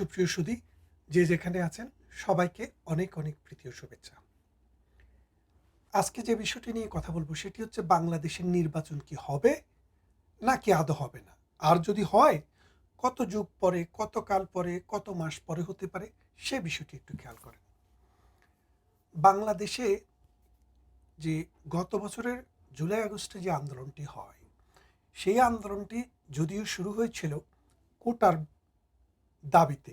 সুপ্রিয় সুধী, যে যেখানে আছেন সবাইকে অনেক অনেক প্রীতি ও শুভেচ্ছা। আজকে যে বিষয়টি নিয়ে কথা বলবো সেটি হচ্ছে বাংলাদেশের নির্বাচন কি হবে নাকি আদৌ হবে না, আর যদি হয় কত যুগ পরে, কত কাল পরে, কত মাস পরে হতে পারে, সে বিষয়টি একটু খেয়াল করেন। বাংলাদেশে যে গত বছরের জুলাই আগস্টে যে আন্দোলনটি হয়, সেই আন্দোলনটি যদিও শুরু হয়েছিল কোটার দাবিতে,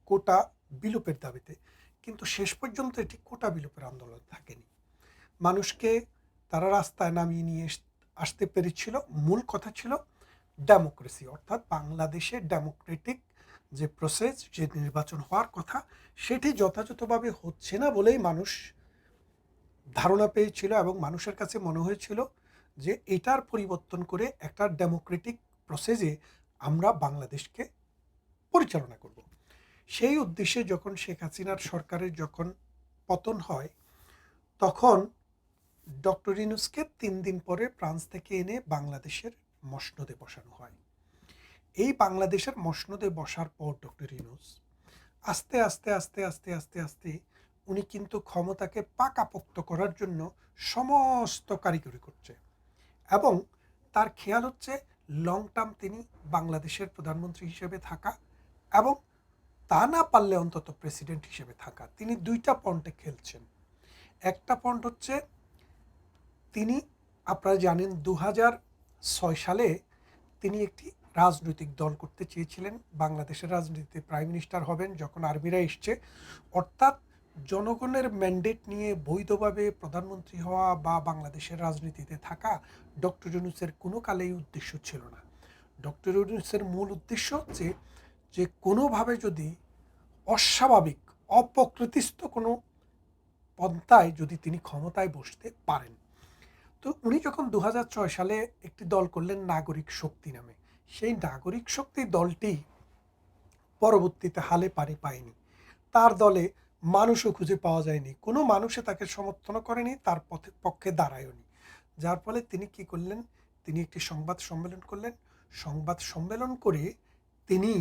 কোটা বিলোপের দাবিতে, কিন্তু শেষ পর্যন্ত এটি কোটা বিলোপের আন্দোলন থাকেনি। মানুষকে তারা রাস্তায় নামিয়ে নিয়ে আসতে পেরেছিল। মূল কথা ছিল ডেমোক্রেসি, অর্থাৎ বাংলাদেশে ডেমোক্রেটিক যে প্রসেস, যে নির্বাচন হওয়ার কথা, সেটি যথাযথভাবে হচ্ছে না বলেই মানুষ ধারণা পেয়েছিল এবং মানুষের কাছে মনে হয়েছিল যে এটার পরিবর্তন করে একটা ডেমোক্রেটিক প্রসেসে আমরা বাংলাদেশকে পরিচালনা করব। সেই উদ্দেশ্যে যখন শেখ হাসিনার সরকারের যখন পতন হয়, তখন ডক্টর ইউনূসকে ৩ দিন পরে ফ্রান্স থেকে এনে বাংলাদেশের মসনদে বসানো হয়। এই বাংলাদেশের মসনদে বসার পর ডক্টর ইউনূস আস্তে আস্তে আস্তে আস্তে আস্তে আস্তে উনি কিন্তু ক্ষমতাকে পাকাপোক্ত করার জন্য সমস্ত কারিগরি করছে, এবং তার খেয়াল হচ্ছে লং টার্ম তিনি বাংলাদেশের প্রধানমন্ত্রী হিসেবে থাকা, এবং তা না পারলে অন্তত প্রেসিডেন্ট হিসেবে থাকা। তিনি দুইটা পয়েন্টে খেলছেন। একটা পয়েন্ট হচ্ছে, তিনি, আপনারা জানেন 2006 সালে তিনি একটি রাজনৈতিক দল করতে চেয়েছিলেন। বাংলাদেশের রাজনীতিতে প্রাইম মিনিস্টার হবেন যখন আর্মিরা এসছে, অর্থাৎ জনগণের ম্যান্ডেট নিয়ে বৈধভাবে প্রধানমন্ত্রী হওয়া বা বাংলাদেশের রাজনীতিতে থাকা ডক্টর ইউনূসের কোনো কালেই উদ্দেশ্য ছিল না। ডক্টর ইউনূসের মূল উদ্দেশ্য হচ্ছে যে কোনোভাবে যদি অস্বাভাবিক, অপ্রকৃতিস্থ কোনো পন্থায় যদি তিনি ক্ষমতায় বসতে পারেন। তো উনি যখন 2006 সালে একটি দল করলেন নাগরিক শক্তি নামে, সেই নাগরিক শক্তি দলটি পরবর্তীতে হালে পানি পায়নি। তার দলে মানুষও খুঁজে পাওয়া যায়নি, কোনো মানুষে তাকে সমর্থন করেনি, তার পক্ষে দাঁড়ায়নি। যার ফলে তিনি কি করলেন, তিনি একটি সংবাদ সম্মেলন করলেন। সংবাদ সম্মেলন করে তিনি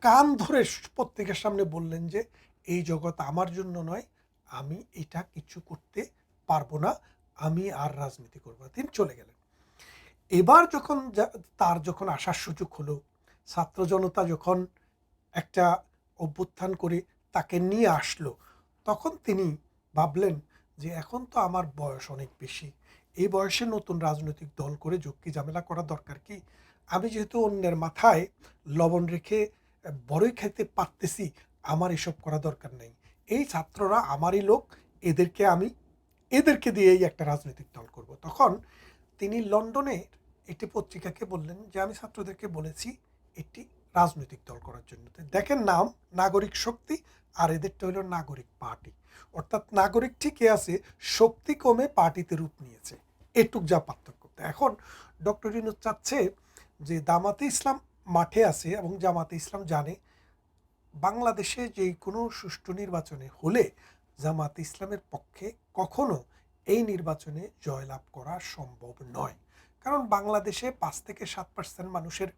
কান ধরে প্রত্যেকের সামনে বললেন যে এই জগৎ আমার জন্য নয়, আমি এটা কিছু করতে পারবো না, আমি আর রাজনীতি করবো না। তিনি চলে গেলেন। এবার যখন তার যখন আসার সুযোগ হলো, ছাত্র জনতা যখন একটা অভ্যুত্থান করে তাকে নিয়ে আসলো, তখন তিনি ভাবলেন যে এখন তো আমার বয়স অনেক বেশি, এই বয়সে নতুন রাজনৈতিক দল করে ঝক্কি ঝামেলা করা দরকার কি? আমি যেহেতু অন্যের মাথায় লবণ রেখে বড়ই খেতে পারতেছি, আমার এসব করা দরকার নেই। এই ছাত্ররা আমারই লোক, এদেরকে দিয়েই একটা রাজনৈতিক দল করব। তখন তিনি লন্ডনের একটি পত্রিকাকে বললেন যে আমি ছাত্রদেরকে বলেছি একটি রাজনৈতিক দল করার জন্য। দেখেন, নাম নাগরিক শক্তি, আর এদেরটা হলো নাগরিক পার্টি। অর্থাৎ নাগরিক ঠিকই আছে, শক্তি কমে পার্টিতে রূপ নিয়েছে, এটুক যা পার্থক্য। এখন ডক্টর ইউনূস চাচ্ছে যে জামাতে ইসলাম মাঠে আছে, এবং জামাতে ইসলাম জানে বাংলাদেশে যে কোনো সুষ্ঠু নির্বাচনে হলে জামাতে ইসলামের পক্ষে কখনো এই নির্বাচনে জয়লাভ করা সম্ভব নয়। কারণ বাংলাদেশে 5 থেকে 7% মানুষের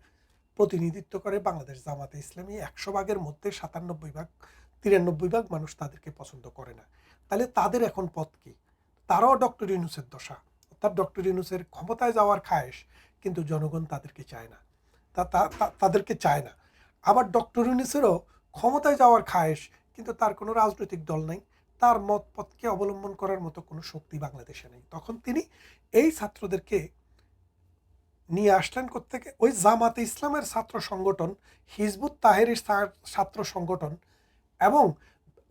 প্রতিনিধিত্ব করে বাংলাদেশ জামাতে ইসলামী। 100 ভাগের মধ্যে 97 ভাগ, 93 ভাগ মানুষ তাদেরকে পছন্দ করে না। তাহলে তাদের এখন পথ কি? তারাও ডক্টর ইউনূসের দশা, অর্থাৎ ডক্টর ইউনূসের ক্ষমতায় যাওয়ার খায়েশ, কিন্তু জনগণ তাদেরকে চায় না। তাদেরকে চায় না। আবার ডক্টর ইউনূসেরও ক্ষমতায় যাওয়ার খায়েশ, কিন্তু তার কোনো রাজনৈতিক দল নাই, তার মত পথকে অবলম্বন করার মতো কোনো শক্তি বাংলাদেশে নেই। তখন তিনি এই ছাত্রদেরকে নিয়ে আসলেন কোত্থেকে? ওই জামাতে ইসলামের ছাত্র সংগঠন, হিজবুত তাহরির ছাত্র সংগঠন, এবং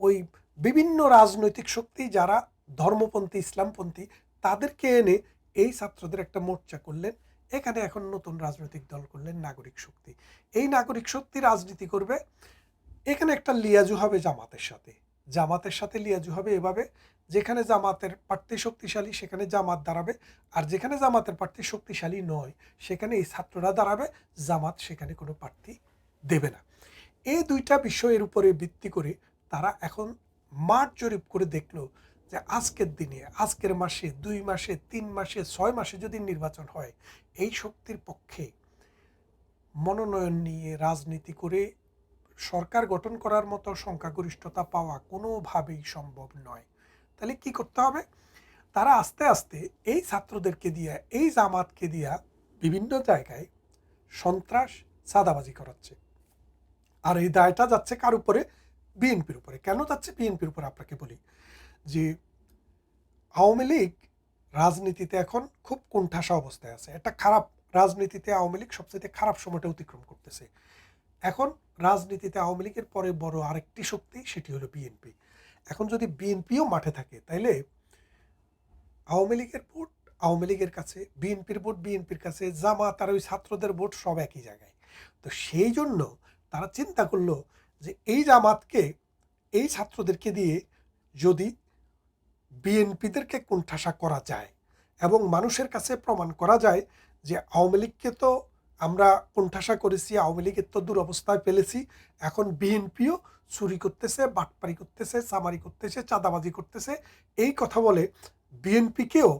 ওই বিভিন্ন রাজনৈতিক শক্তি যারা ধর্মপন্থী, ইসলামপন্থী, তাদেরকে এনে এই ছাত্রদের একটা মোর্চা করলেন। এখানে এখন নতুন রাজনৈতিক দল করলেন নাগরিক শক্তি। এই নাগরিক শক্তি রাজনীতি করবে, এখানে একটা লিয়াজু হবে জামাতের সাথে। জামাতের সাথে লিয়াজু হবে এভাবে, যেখানে জামাতের প্রার্থী শক্তিশালী সেখানে জামাত দাঁড়াবে, আর যেখানে জামাতের প্রার্থী শক্তিশালী নয় সেখানে এই ছাত্ররা দাঁড়াবে, জামাত সেখানে কোনো প্রার্থী দেবে না। এই দুইটা বিষয়ের উপরে ভিত্তি করে তারা এখন মাঠ জরিপ করে দেখলো যে আজকের দিনে, আজকের মাসে, 2 মাসে, 3 মাসে, 6 মাসে যদি নির্বাচন হয়, এই শক্তির পক্ষে মনোনয়ন নিয়ে রাজনীতি করে সরকার গঠন করার মতো সংখ্যাগরিষ্ঠতা পাওয়া কোনোভাবেই সম্ভব নয়। তাহলে কি করতে হবে? তারা আস্তে আস্তে এই ছাত্রদেরকে দিয়া, এই জামাতকে দিয়া বিভিন্ন জায়গায় সন্ত্রাস, চাঁদাবাজি করাচ্ছে। আর এই দায়টা যাচ্ছে কার উপরে? বিএনপির উপরে। কেন যাচ্ছে বিএনপির উপরে আপনাকে বলি যে আওয়ামী লীগ রাজনীতিতে এখন খুব কোণঠাসা অবস্থায় আছে। একটা খারাপ রাজনীতিতে আওয়ামী লীগ সবচেয়ে খারাপ সময়টা অতিক্রম করতেছে। এখন রাজনীতিতে আওয়ামী লীগের পরে বড় আরেকটি শক্তি, সেটি হলো বিএনপি। এখন যদি বিএনপিও মাঠে থাকে তাইলে আওয়ামী লীগের ভোট আওয়ামী লীগের কাছে, বিএনপির ভোট বিএনপির কাছে, জামাত আর ওই ছাত্রদের ভোট সব একই জায়গায়। তো সেই জন্য তারা চিন্তা করলো যে এই জামাতকে, এই ছাত্রদেরকে দিয়ে যদি বিএনপিদেরকে কোণঠাসা করা যায় এবং মানুষের কাছে প্রমাণ করা যায় যে আওয়ামী লীগকে তো আমরা কোণঠাসা করেছি, আওয়ামী লীগের তো দুরবস্থায় ফেলেছি, এখন বিএনপিও চুরি করতেছে, বাটপারি করতেছে, চামারি করতেছে, চাঁদাবাজি করতেছে, এই কথা বলে বিএনপিকেও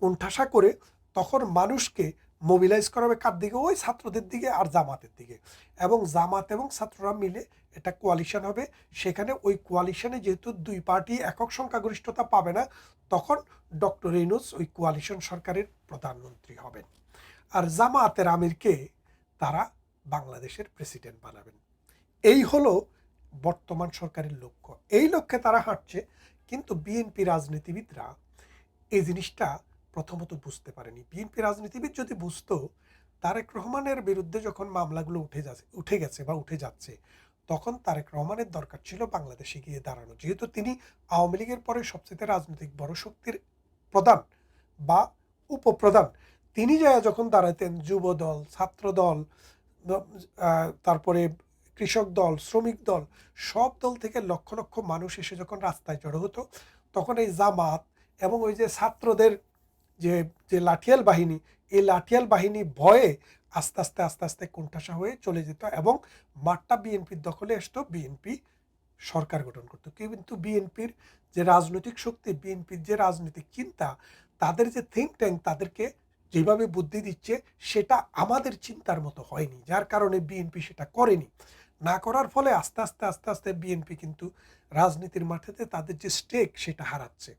কোণঠাসা করে তখন মানুষকে মোবিলাইজ করা হবে কার দিকে? ওই ছাত্রদের দিকে আর জামাতের দিকে। এবং জামাত এবং ছাত্ররা মিলে এটা কোয়ালিশন হবে। সেখানে ওই কোয়ালিশনে যেহেতু দুই পার্টি একক সংখ্যাগরিষ্ঠতা পাবে না, তখন ডক্টর ইউনূস ওই কোয়ালিশন সরকারের প্রধানমন্ত্রী হবেন। আর জামাতের আমিরকে তারা বাংলাদেশের প্রেসিডেন্ট বানাবেন। এই হলো বর্তমান সরকারের লক্ষ্য। এই লক্ষ্যে তারা হাঁটছে। কিন্তু বিএনপি রাজনীতিবিদরা এই জিনিসটা প্রথমত বুঝতে পারেনি। বিএনপি রাজনীতিবিদ যদি বুঝতো, তারেক রহমানের বিরুদ্ধে যখন মামলাগুলো উঠে গেছে বা উঠে যাচ্ছে, তখন তারেক রহমানের দরকার ছিল বাংলাদেশে গিয়ে দাঁড়ানো। যেহেতু তিনি আওয়ামী লীগের পরে সবচেয়ে রাজনৈতিক বড় শক্তির প্রধান বা উপপ্রধান, তিনি যখন দাঁড়াতেন যুব দল, ছাত্র দল, তারপরে কৃষক দল, শ্রমিক দল, সব দল থেকে লক্ষ লক্ষ মানুষ এসে যখন রাস্তায় জড়ো হতো, তখন এই জামাত এবং ওই যে ছাত্রদের যে যে লাঠিয়াল বাহিনী, এই লাঠিয়াল বাহিনী ভয়ে আস্তে আস্তে আস্তে আস্তে কোণঠাসা হয়ে চলে যেত এবং মাঠটা বিএনপির দখলে আসতো, বিএনপি সরকার গঠন করতো। কিন্তু বিএনপির যে রাজনৈতিক শক্তি, বিএনপির যে রাজনৈতিক চিন্তা, তাদের যে থিঙ্ক ট্যাঙ্ক তাদেরকে যেভাবে বুদ্ধি দিচ্ছে, সেটা আমাদের চিন্তার মতো হয়নি, যার কারণে বিএনপি সেটা করেনি। না করার ফলে আস্তে আস্তে আস্তে আস্তে বিএনপি কিন্তু রাজনীতির মাঠেতে তাদের যে স্টেক সেটা হারাচ্ছে।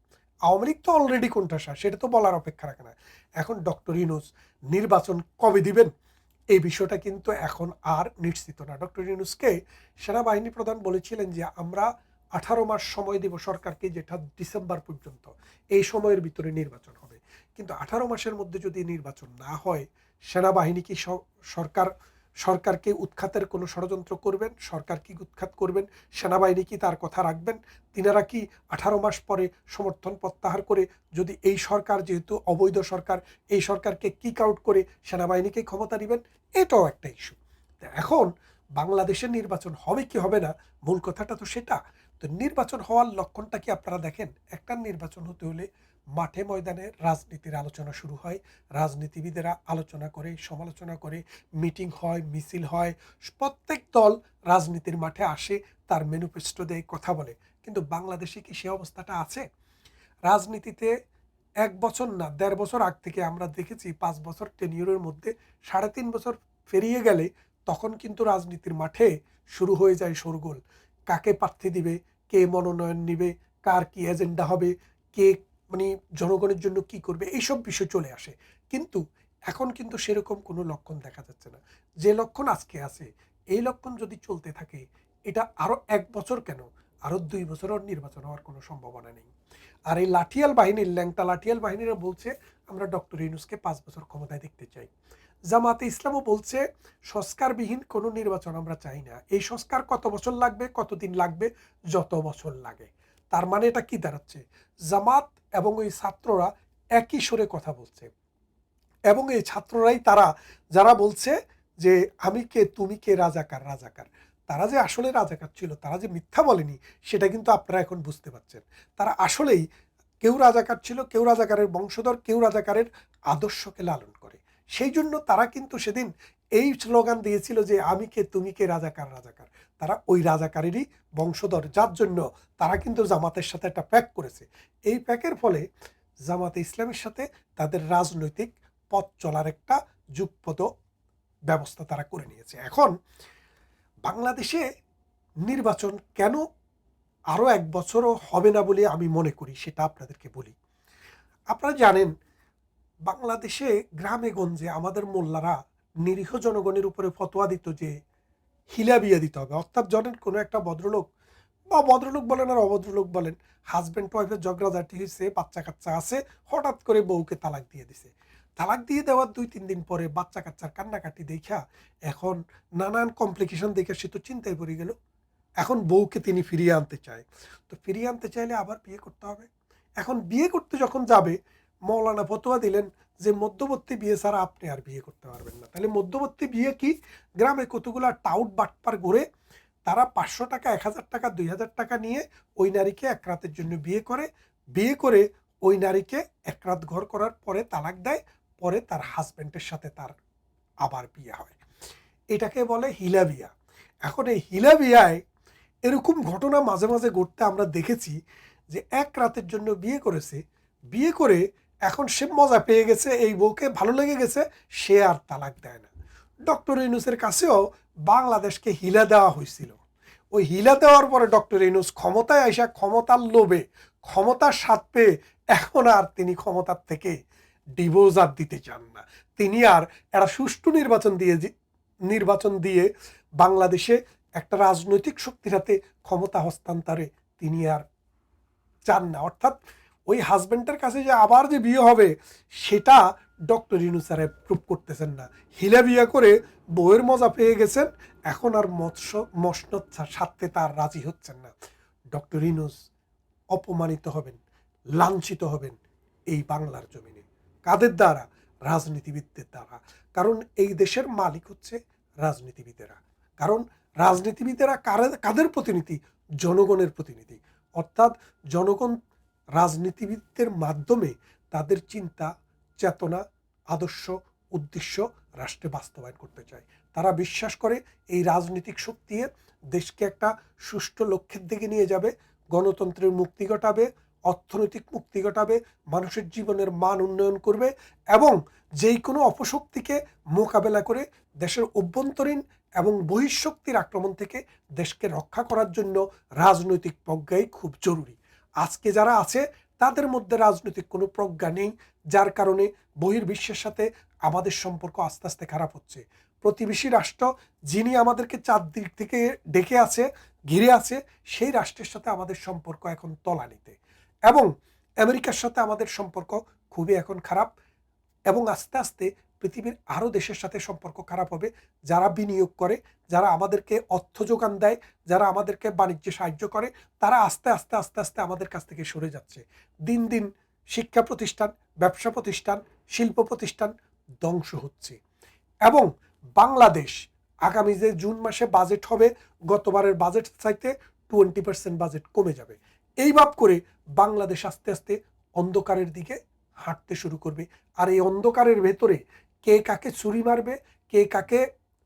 আওয়ামী লীগ তো অলরেডি কোণঠাসা, সেটা তো বলার অপেক্ষা রাখে না। এখন ডক্টর ইউনূস নির্বাচন কবে দিবেন, এই বিষয়টা কিন্তু এখন আর নিশ্চিত না। ডক্টর ইউনূসকে সেনাবাহিনী প্রধান বলেছিলেন যে আমরা 18 মাস সময় দেব সরকারকে, যেটা ডিসেম্বর পর্যন্ত, এই সময়ের ভিতরে নির্বাচন হবে। কিন্তু 18 মাসের মধ্যে যদি নির্বাচন না হয়, সেনাবাহিনী কি সরকারকে উৎখাতের কোনো ষড়যন্ত্র করবেন? সরকার কি উৎখাত করবেন? সেনাবাহিনী কি তার কথা রাখবেন? তিনারা কি 18 মাস পরে সমর্থন প্রত্যাহার করে, যদি এই সরকার যেহেতু অবৈধ সরকার, এই সরকারকে কিক আউট করে সেনাবাহিনীকে ক্ষমতা দিবেন? এটাও একটা ইস্যু। এখন বাংলাদেশের নির্বাচন হবে কি হবে না, মূল কথাটা তো সেটা। তো নির্বাচন হওয়ার লক্ষণটা কি আপনারা দেখেন? একটা নির্বাচন হতে হলে মাঠে ময়দানে রাজনীতির আলোচনা শুরু হয়, রাজনীতিবিদেরা আলোচনা করে, সমালোচনা করে, মিটিং হয়, মিছিল হয়, প্রত্যেক দল রাজনীতির মাঠে আসে, তার ম্যানিফেস্টো দেয়, কথা বলে। কিন্তু বাংলাদেশে কি সে অবস্থাটা আছে? রাজনীতিতে 1 বছর না 1.5 বছর আগ থেকে আমরা দেখেছি, 5 বছর টেনিয়রের মধ্যে 3.5 বছর পেরিয়ে গেলে তখন কিন্তু রাজনীতির মাঠে শুরু হয়ে যায় শোরগোল। কাকে প্রার্থী দিবে, কে মনোনয়ন নিবে, কার কি এজেন্ডা হবে, কে মানে জনগণের জন্য কি করবে, এইসব বিষয় চলে আসে। কিন্তু এখন কিন্তু সেরকম কোনো লক্ষণ দেখা যাচ্ছে না। যে লক্ষণ আজকে আছে, এই লক্ষণ যদি চলতে থাকে, এটা আরো 1 বছর কেন, আরো 2 বছরের নির্বাচন হওয়ার কোনো সম্ভাবনা নেই। আর এই লাঠিয়াল বাহিনীর, ল্যাংটা লাঠিয়াল বাহিনীরা বলছে আমরা ডক্টর ইউনূসকে 5 বছর ক্ষমতায় দেখতে চাই। জামাতে ইসলামও বলছে সংস্কারবিহীন কোনো নির্বাচন আমরা চাই না। এই সংস্কার কত বছর লাগবে, কতদিন লাগবে, যত বছর লাগে। তার মানে এটা কি দাঁড়াচ্ছে? জামাত এবং ওই ছাত্ররা একই সুরে কথা বলছে, এবং এই ছাত্ররাই তারা যারা বলছে যে আমি কে, তুমি কে, রাজাকার রাজাকার। তারা যে আসলে রাজাকার ছিল, তারা যে মিথ্যা বলেনি, সেটা কিন্তু আপনারা এখন বুঝতে পারছেন। তারা আসলেই কেউ রাজাকার ছিল, কেউ রাজাকারের বংশধর, কেউ রাজাকারের আদর্শকে লালন করে। সেই জন্য তারা কিন্তু সেদিন এই স্লোগান দিয়েছিল যে আমি কে, তুমি কে, রাজাকার রাজাকার। তারা ওই রাজাকারেরই বংশধর, যার জন্য তারা কিন্তু জামাতের সাথে একটা প্যাক করেছে। এই প্যাকের ফলে জামাতে ইসলামের সাথে তাদের রাজনৈতিক পথ চলার একটা যুগপথ ব্যবস্থা তারা করে নিয়েছে। এখন বাংলাদেশে নির্বাচন কেন আরও 1 বছরও হবে না বলে আমি মনে করি, সেটা আপনাদেরকে বলি। আপনারা জানেন, বাংলাদেশে গ্রামে গঞ্জে আমাদের মোল্লারা নিরীহ জনগণের উপরে ফতোয়া দিত যে হিলা বিয়ে দিতে হবে। অর্থাৎ জনের কোনো একটা ভদ্রলোক, বা ভদ্রলোক বলেন আর অভদ্রলোক বলেন, হাজব্যান্ড ওয়াইফের ঝগড়াঝাটি হয়েছে, বাচ্চা কাচ্চা আছে, হঠাৎ করে বউকে তালাক দিয়ে দিছে। তালাক দিয়ে দেওয়ার 2-3 দিন পরে বাচ্চা কাচ্চার কান্নাকাটি দেখা, এখন নানান কমপ্লিকেশন দেখে সে তো চিন্তায় পড়ে গেল। এখন বউকে তিনি ফিরিয়ে আনতে চায়। তো ফিরিয়ে আনতে চাইলে আবার বিয়ে করতে হবে। এখন বিয়ে করতে যখন যাবে, মৌলানা ফতোয়া দিলেন যে মধ্যবর্তী বিয়ে ছাড়া আপনি আর বিয়ে করতে পারবেন না। তাহলে মধ্যবর্তী বিয়ে কি? গ্রামে কতগুলা টাউট বাটপার ঘুরে তারা 500 টাকা, 1000 টাকা, 2000 টাকা নিয়ে ওই নারীকে এক রাতের জন্য বিয়ে করে ওই নারীকে এক রাত ঘর করার পরে তালাক দেয়, পরে তার হাজব্যান্ডের সাথে তার আবার বিয়ে হয়। এটাকে বলে হিলা বিয়া। এখন এই হিলা বিয়ায় এরকম ঘটনা মাঝে মাঝে ঘটতে আমরা দেখেছি যে এক রাতের জন্য বিয়ে করেছে, বিয়ে করে এখন সে মজা পেয়ে গেছে, এই বউকে ভালো লেগে গেছে, সে আর তালাক দেয় না। ডক্টর ইউনূসের কাছেও বাংলাদেশকে হিলা দেওয়া হয়েছিল। ওই হিলা দেওয়ার পরে ডক্টর ইউনূস ক্ষমতায় আইসা ক্ষমতার লোভে, ক্ষমতার স্বাদ পেয়ে এখন আর তিনি ক্ষমতার থেকে ডিভোর্স আর দিতে চান না। তিনি আর একটা সুষ্ঠু নির্বাচন দিয়ে বাংলাদেশে একটা রাজনৈতিক শক্তির হাতে ক্ষমতা হস্তান্তরে তিনি আর চান না। অর্থাৎ ওই হাজব্যান্ডের কাছে যে আবার যে বিয়ে হবে, সেটা ডক্টর ইউনূস আর প্রুভ করতেছেন না। হিলা বিয়ে করে বউয়ের মজা পেয়ে গেছেন, এখন আর মসনদ সাথে তার রাজি হচ্ছেন না। ডক্টর ইউনূস অপমানিত হবেন, লাঞ্ছিত হবেন এই বাংলার জমিনে। কাদের দ্বারা? রাজনীতিবিদদের দ্বারা। কারণ এই দেশের মালিক হচ্ছে রাজনীতিবিদেরা। কারণ রাজনীতিবিদেরা কাদের প্রতিনিধি? জনগণের প্রতিনিধি। অর্থাৎ জনগণ রাজনীতিবিদদের মাধ্যমে তাদের চিন্তা, চেতনা, আদর্শ, উদ্দেশ্য রাষ্ট্রে বাস্তবায়ন করতে চায়। তারা বিশ্বাস করে এই রাজনৈতিক শক্তি দেশকে একটা সুষ্ঠু লক্ষ্যের দিকে নিয়ে যাবে, গণতন্ত্রের মুক্তি ঘটাবে, অর্থনৈতিক মুক্তি ঘটাবে, মানুষের জীবনের মান উন্নয়ন করবে এবং যেই কোনো অপশক্তিকে মোকাবেলা করে দেশের অভ্যন্তরীণ এবং বহিঃশক্তির আক্রমণ থেকে দেশকে রক্ষা করার জন্য রাজনৈতিক প্রজ্ঞাই খুব জরুরি। আজকে যারা আছে তাদের মধ্যে রাজনৈতিক কোনো প্রজ্ঞা নেই, যার কারণে বহির্বিশ্বের সাথে আমাদের সম্পর্ক আস্তে আস্তে খারাপ হচ্ছে। প্রতিবেশী রাষ্ট্র যিনি আমাদেরকে চারদিক থেকে ডেকে আছে, ঘিরে আছে, সেই রাষ্ট্রের সাথে আমাদের সম্পর্ক এখন তলানিতে এবং আমেরিকার সাথে আমাদের সম্পর্ক খুবই এখন খারাপ এবং আস্তে আস্তে পৃথিবীর আরও দেশের সাথে সম্পর্ক খারাপ হবে। যারা বিনিয়োগ করে, যারা আমাদেরকে অর্থ যোগান দেয়, যারা আমাদেরকে বাণিজ্যে সাহায্য করে, তারা আস্তে আস্তে আস্তে আস্তে আমাদের কাছ থেকে সরে যাচ্ছে। দিন দিন শিক্ষা প্রতিষ্ঠান, ব্যবসা প্রতিষ্ঠান, শিল্প প্রতিষ্ঠান ধ্বংস হচ্ছে এবং বাংলাদেশ আগামী যে জুন মাসে বাজেট হবে, গতবারের বাজেট চাইতে 20% বাজেট কমে যাবে। এইভাব করে বাংলাদেশ আস্তে আস্তে অন্ধকারের দিকে হাঁটতে শুরু করবে। আর এই অন্ধকারের ভেতরে কে কাকে ছুরি মারবে, কে কাকে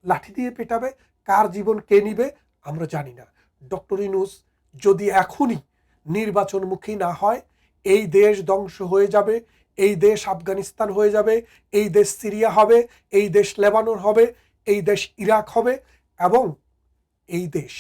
লাঠি দিয়ে পেটাবে, কার জীবন কে নিবে আমরা জানি না। ডক্টর ইউনূস যদি এখনই নির্বাচনমুখী না হয়, এই দেশ ধ্বংস হয়ে যাবে, এই দেশ আফগানিস্তান হয়ে যাবে, এই দেশ সিরিয়া হবে, এই দেশ লেবানন হবে, এই দেশ ইরাক হবে এবং এই দেশ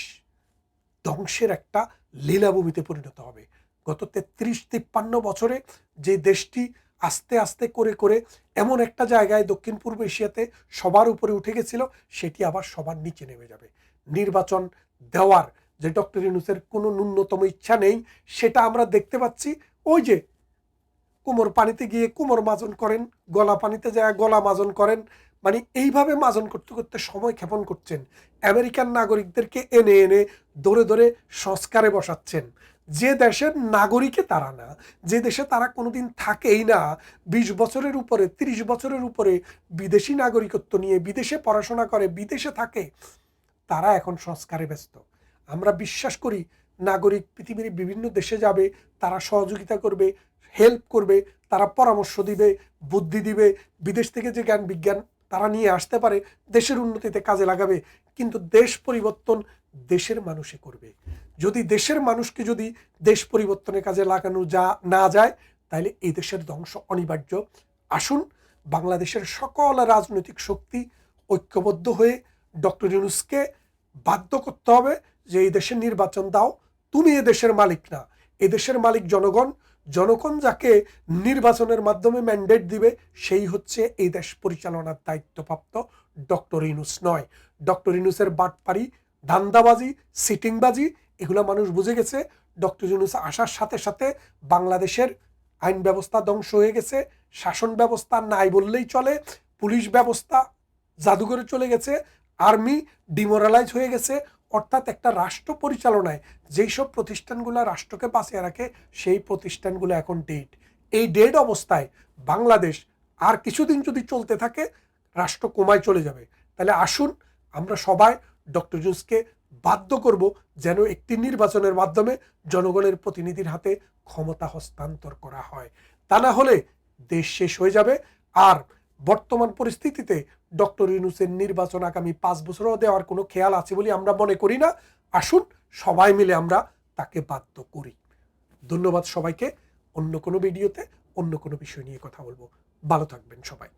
ধ্বংসের একটা লীলাভূমিতে পরিণত হবে। গত 33-53 বছরে যে দেশটি আস্তে আস্তে করে করে এমন একটা জায়গায় দক্ষিণ পূর্ব এশিয়াতে সবার উপরে উঠে গেছিল, সেটি আবার সবার নিচে নেমে যাবে। নির্বাচন দেওয়ার যে ডক্টর ইউনূসের কোনো ন্যূনতম ইচ্ছা নেই, সেটা আমরা দেখতে পাচ্ছি। ওই যে কোমর পানিতে গিয়ে কোমর মাজন করেন, গলা পানিতে যায় গলা মাজন করেন, মানে এইভাবে মাজন করতে করতে সময় ক্ষেপণ করছেন। আমেরিকান নাগরিকদেরকে এনে এনে দৌড়ে দৌড়ে সংস্কারে বসাচ্ছেন, যে দেশের নাগরিকে তারা না, যে দেশে তারা কোনোদিন থাকেই না। 20 বছরের উপরে, 30 বছরের উপরে বিদেশি নাগরিকত্ব নিয়ে বিদেশে পড়াশোনা করে, বিদেশে থাকে, তারা এখন সংস্কারে ব্যস্ত। আমরা বিশ্বাস করি নাগরিক পৃথিবীর বিভিন্ন দেশে যাবে, তারা সহযোগিতা করবে, হেল্প করবে, তারা পরামর্শ দিবে, বুদ্ধি দিবে, বিদেশ থেকে যে জ্ঞান বিজ্ঞান তারা নিয়ে আসতে পারে, দেশের উন্নতিতে কাজে লাগাবে। কিন্তু দেশ পরিবর্তন দেশের মানুষে করবে। যদি দেশের মানুষকে যদি দেশ পরিবর্তনের কাজে লাগানো না যায়, তাহলে এই দেশের ধ্বংস অনিবার্য। আসুন বাংলাদেশের সকল রাজনৈতিক শক্তি ঐক্যবদ্ধ হয়ে ডক্টর ইউনূসকে বাধ্য করতে হবে যে এই দেশের নির্বাচন দাও, তুমি এ দেশের মালিক না, এ দেশের মালিক জনগণ। জনগণ যাকে নির্বাচনের মাধ্যমে ম্যান্ডেট দিবে সেই হচ্ছে এই দেশ পরিচালনার দায়িত্বপ্রাপ্ত, ডক্টর ইউনূস নয়। ডক্টর ইউনূসের বাটপারি, ধান্দাবাজি, সিটিংবাজি এগুলো মানুষ বুঝে গেছে। ডক্টর ইউনূস আসার সাথে সাথে বাংলাদেশের আইন ব্যবস্থা ধ্বংস হয়ে গেছে, শাসন ব্যবস্থা নাই বললেই চলে, পুলিশ ব্যবস্থা জাদুঘরে চলে গেছে, আর্মি ডিমোরালাইজ হয়ে গেছে। অর্থাৎ একটা রাষ্ট্র পরিচালনায় যেই সব প্রতিষ্ঠানগুলো রাষ্ট্রকে বাঁচিয়ে রাখে সেই প্রতিষ্ঠানগুলো এখন ডেড। এই ডেড অবস্থায় বাংলাদেশ আর কিছুদিন যদি চলতে থাকে রাষ্ট্র কোমায় চলে যাবে। তাহলে আসুন আমরা সবাই ডক্টর ইউনূসকে বাধ্য করব যেন একটি নির্বাচনের মাধ্যমে জনগণের প্রতিনিধির হাতে ক্ষমতা হস্তান্তর করা হয়। তা না হলে দেশ শেষ হয়ে যাবে। আর বর্তমান পরিস্থিতিতে ডক্টর ইউনূসের নির্বাচন আগামী 5 বছরও দেওয়ার কোনো খেয়াল আছে বলে আমরা মনে করি না। আসুন সবাই মিলে আমরা তাকে বাধ্য করি। ধন্যবাদ সবাইকে। অন্য কোনো ভিডিওতে অন্য কোনো বিষয় নিয়ে কথা বলবো। ভালো থাকবেন সবাই।